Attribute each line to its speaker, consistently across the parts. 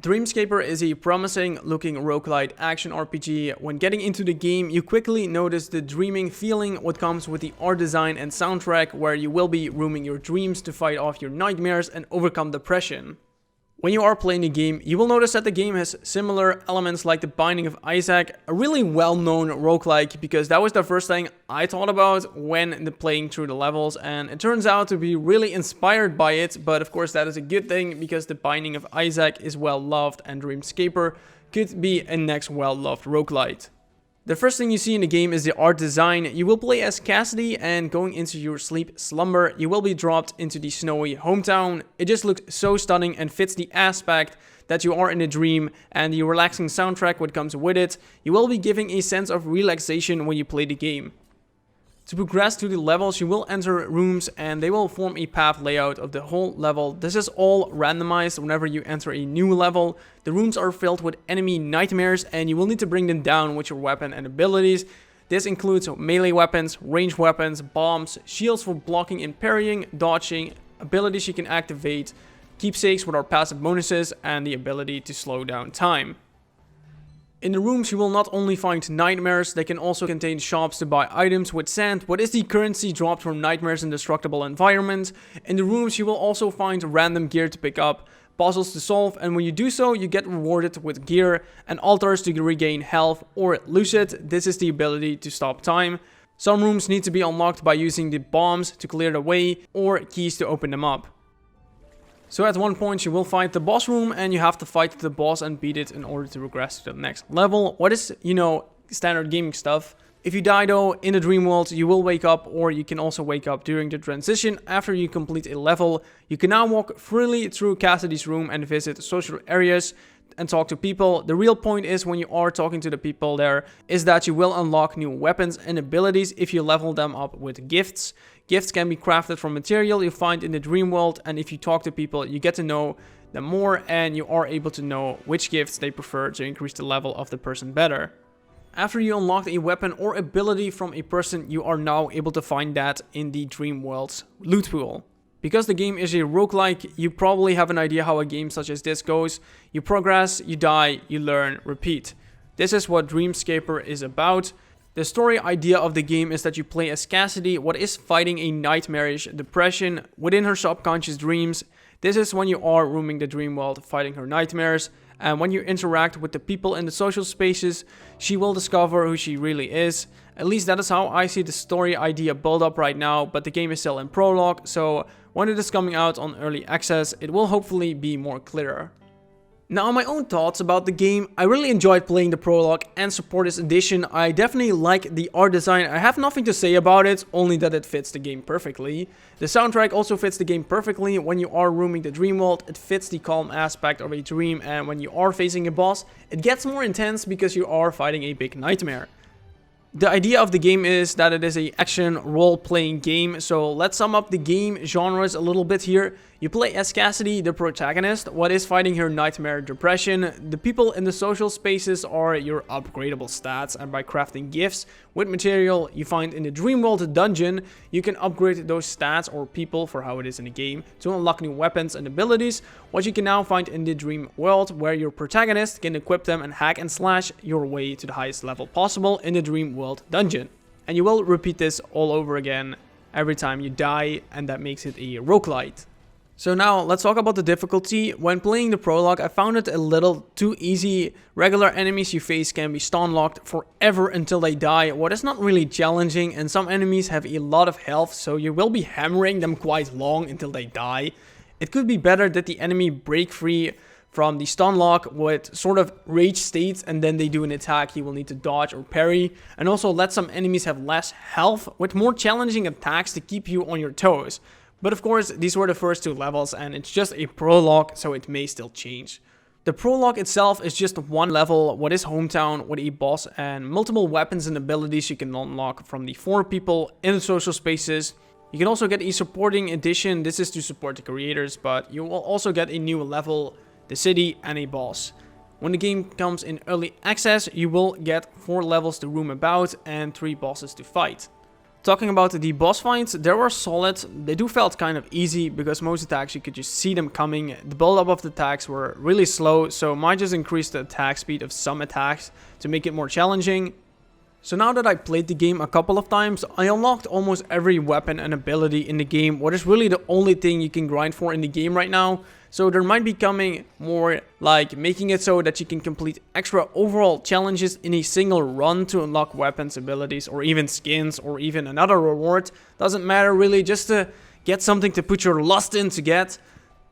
Speaker 1: Dreamscaper is a promising looking roguelite action RPG. When getting into the game, you quickly notice the dreaming feeling what comes with the art design and soundtrack, where you will be rooming your dreams to fight off your nightmares and overcome depression. When you are playing the game, you will notice that the game has similar elements like the Binding of Isaac, a really well-known roguelike, because that was the first thing I thought about when playing through the levels, and it turns out to be really inspired by it, but of course that is a good thing because the Binding of Isaac is well-loved and Dreamscaper could be a next well-loved roguelite. The first thing you see in the game is the art design. You will play as Cassidy, and going into your sleep slumber, you will be dropped into the snowy hometown. It just looks so stunning and fits the aspect that you are in a dream, and the relaxing soundtrack what comes with it. You will be giving a sense of relaxation when you play the game. To progress through the levels, you will enter rooms and they will form a path layout of the whole level. This is all randomized whenever you enter a new level. The rooms are filled with enemy nightmares and you will need to bring them down with your weapon and abilities. This includes melee weapons, ranged weapons, bombs, shields for blocking and parrying, dodging, abilities you can activate, keepsakes with our passive bonuses, and the ability to slow down time. In the rooms you will not only find nightmares, they can also contain shops to buy items with sand, what is the currency dropped from nightmares in destructible environments. In the rooms you will also find random gear to pick up, puzzles to solve, and when you do so you get rewarded with gear and altars to regain health or lose it. This is the ability to stop time. Some rooms need to be unlocked by using the bombs to clear the way or keys to open them up. So at one point you will find the boss room and you have to fight the boss and beat it in order to progress to the next level. What is, standard gaming stuff. If you die though in the dream world, you will wake up, or you can also wake up during the transition after you complete a level. You can now walk freely through Cassidy's room and visit social areas and talk to people. The real point is when you are talking to the people there is that you will unlock new weapons and abilities if you level them up with gifts. Gifts can be crafted from material you find in the dream world, and if you talk to people you get to know them more and you are able to know which gifts they prefer to increase the level of the person better. After you unlock a weapon or ability from a person, you are now able to find that in the dream world's loot pool. Because the game is a roguelike, you probably have an idea how a game such as this goes. You progress, you die, you learn, repeat. This is what Dreamscaper is about. The story idea of the game is that you play as Cassidy, what is fighting a nightmarish depression within her subconscious dreams. This is when you are roaming the dream world, fighting her nightmares. And when you interact with the people in the social spaces, she will discover who she really is. At least that is how I see the story idea build up right now, but the game is still in Prologue, so when it is coming out on early access, it will hopefully be more clearer. Now, my own thoughts about the game. I really enjoyed playing the Prologue and support this edition. I definitely like the art design. I have nothing to say about it, only that it fits the game perfectly. The soundtrack also fits the game perfectly. When you are roaming the dream world, it fits the calm aspect of a dream, and when you are facing a boss, it gets more intense because you are fighting a big nightmare. The idea of the game is that it is an action role-playing game, so let's sum up the game genres a little bit here. You play as Cassidy, the protagonist, what is fighting her nightmare depression. The people in the social spaces are your upgradable stats, and by crafting gifts with material you find in the Dreamworld dungeon, you can upgrade those stats or people for how it is in the game to unlock new weapons and abilities, what you can now find in the Dream World, where your protagonist can equip them and hack and slash your way to the highest level possible in the Dream World dungeon. And you will repeat this all over again every time you die, and that makes it a roguelite. So now let's talk about the difficulty. When playing the Prologue, I found it a little too easy. Regular enemies you face can be stun locked forever until they die, what is not really challenging, and some enemies have a lot of health, so you will be hammering them quite long until they die. It could be better that the enemy break free from the stun lock with sort of rage states, and then they do an attack you will need to dodge or parry, and also let some enemies have less health with more challenging attacks to keep you on your toes. But of course, these were the first two levels and it's just a prologue, so it may still change. The prologue itself is just one level, what is hometown, with a boss and multiple weapons and abilities you can unlock from the 4 people in the social spaces. You can also get a supporting edition, this is to support the creators, but you will also get a new level, the city, and a boss. When the game comes in early access, you will get 4 levels to roam about and 3 bosses to fight. Talking about the boss fights, they were solid. They do felt kind of easy because most attacks you could just see them coming. The build up of the attacks were really slow, so might just increase the attack speed of some attacks to make it more challenging. So now that I played the game a couple of times, I unlocked almost every weapon and ability in the game, what is really the only thing you can grind for in the game right now. So there might be coming more, like making it so that you can complete extra overall challenges in a single run to unlock weapons, abilities, or even skins, or even another reward. Doesn't matter really, just to get something to put your lust in to get.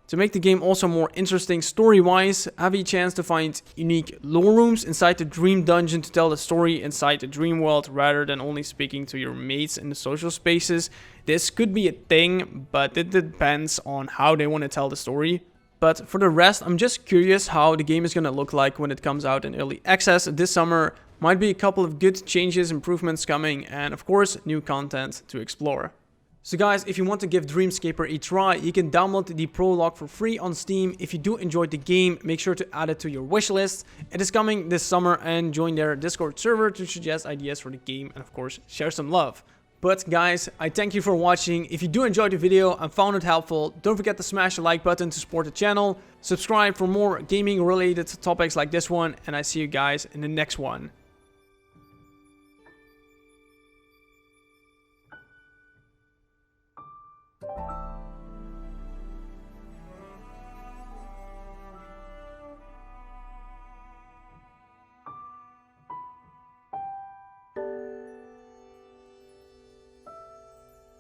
Speaker 1: To make the game also more interesting story-wise, have a chance to find unique lore rooms inside the Dream Dungeon to tell the story inside the Dream World rather than only speaking to your mates in the social spaces. This could be a thing, but it depends on how they want to tell the story. But for the rest, I'm just curious how the game is going to look like when it comes out in early access this summer. Might be a couple of good changes, improvements coming, and of course, new content to explore. So guys, if you want to give Dreamscaper a try, you can download the Prologue for free on Steam. If you do enjoy the game, make sure to add it to your wishlist. It is coming this summer, and join their Discord server to suggest ideas for the game and of course share some love. But guys, I thank you for watching. If you do enjoy the video and found it helpful, don't forget to smash the like button to support the channel. Subscribe for more gaming related topics like this one, and I see you guys in the next one.